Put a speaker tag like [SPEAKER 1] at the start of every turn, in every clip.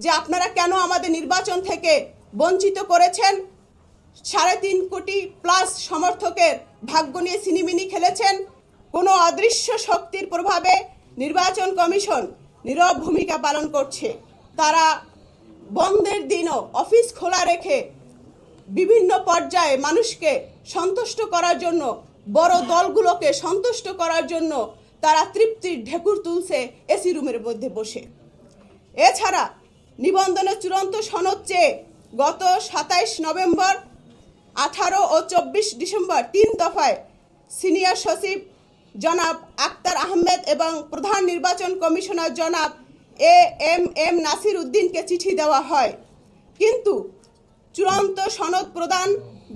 [SPEAKER 1] যে আপনারা কেন আমাদের নির্বাচন থেকে বঞ্চিত করেছেন। 3.5 কোটি প্লাস সমর্থকের ভাগ্য নিয়ে সিনিমিনি খেলেছেন। কোনো অদৃশ্য শক্তির প্রভাবে নির্বাচন কমিশন নীরব ভূমিকা পালন করছে। তারা বন্ধের দিনও অফিস খোলা রেখে বিভিন্ন পর্যায়ে মানুষকে সন্তুষ্ট করার জন্য, বড় দলগুলোকে সন্তুষ্ট করার জন্য তারা তৃপ্তির ঢেকুর তুলছে এসি রুমের মধ্যে বসে। এছাড়া নিবন্ধনের চূড়ান্ত সনদ চেয়ে গত 27 নভেম্বর, 18 ও 24 ডিসেম্বর 3 দফায় সিনিয়র সচিব জনাব আক্তার আহমেদ এবং প্রধান নির্বাচন কমিশনার জনাব এম নাসির উদ্দিনকে চিঠি দেওয়া হয়, কিন্তু চূড়ান্ত সনদ প্রদান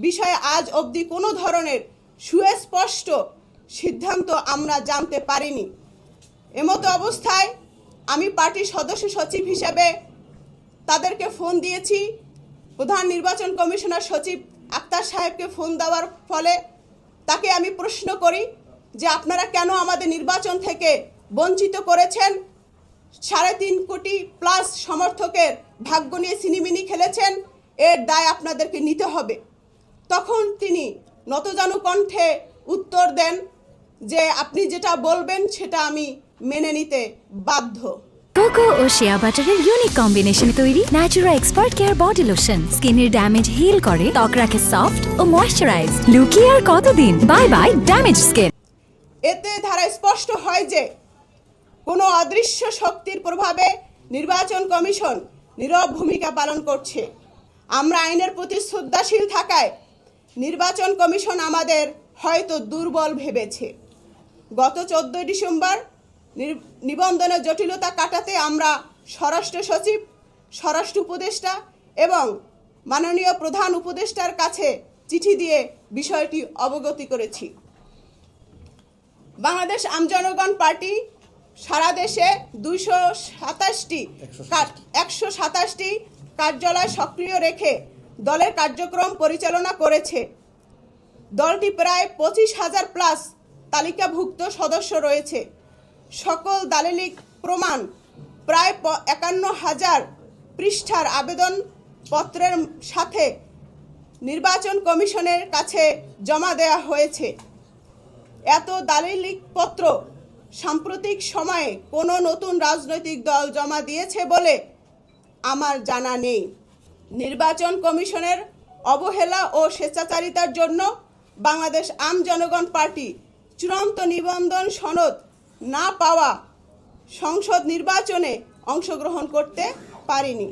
[SPEAKER 1] বিষয়ে আজ অবধি কোনো ধরনের সুস্পষ্ট সিদ্ধান্ত আমরা জানতে পারিনি। এমতো অবস্থায় আমি পার্টির সদস্য সচিব হিসেবে তাদেরকে ফোন দিয়েছি। প্রধান নির্বাচন কমিশনার সচিব আক্তার সাহেবকে ফোন দেওয়ার ফলে তাকে আমি প্রশ্ন করি যে আপনারা কেন আমাদের নির্বাচন থেকে বঞ্চিত করেছেন। 3.5 কোটি প্লাস সমর্থকের ভাগ্য নিয়ে সিনিমিনি খেলেছেন, এর দায় আপনাদেরকে নিতে হবে। তখন তিনি নতজানু কণ্ঠে উত্তর দেন যে আপনি যেটা বলবেন সেটা আমি মেনে নিতে বাধ্য।
[SPEAKER 2] কোকো ও শিয়া বাটারের ইউনিক কম্বিনেশনে তৈরি Natura expert care body lotion স্কিনের ড্যামেজ হিল করে, ত্বক রাখে সফট ও ময়েশ্চারাইজ। লুকিয়ে আর কতদিন, বাই বাই ড্যামেজ স্কিন।
[SPEAKER 1] এতে ধারা স্পষ্ট হয় যে কোনো অদৃশ্য শক্তির প্রভাবে নির্বাচন কমিশন নীরব ভূমিকা পালন করছে। আমরা আইনের প্রতি শ্রদ্ধাশীল থাকায় নির্বাচন কমিশন আমাদের হয়তো দুর্বল ভেবেছে। গত 14 ডিসেম্বর নিবন্ধনের জটিলতা কাটাতে আমরা স্বরাষ্ট্র সচিব, স্বরাষ্ট্র উপদেষ্টা এবং মাননীয় প্রধান উপদেষ্টার কাছে চিঠি দিয়ে বিষয়টি অবগত করেছি। বাংলাদেশ আমজনগণ পার্টি সারা দেশে 127টি কার্যালয় সক্রিয় রেখে দলের কার্যক্রম পরিচালনা করেছে। দলটি প্রায় 25,000 প্লাস তালিকাভুক্ত সদস্য রয়েছে। সকল দালিলিক প্রমাণ প্রায় 51,000 পৃষ্ঠার আবেদনপত্রের সাথে নির্বাচন কমিশনের কাছে জমা দেওয়া হয়েছে। এত দালিলিক পত্র সাম্প্রতিক সময়ে কোনো নতুন রাজনৈতিক দল জমা দিয়েছে বলে আমার জানা নেই। নির্বাচন কমিশনের অবহেলা ও স্বেচ্ছাচারিতার জন্য বাংলাদেশ আমজনগণ পার্টি চূড়ান্ত নিবন্ধন সনদ না পাওয়া সংসদ নির্বাচনে অংশগ্রহণ করতে পারিনি।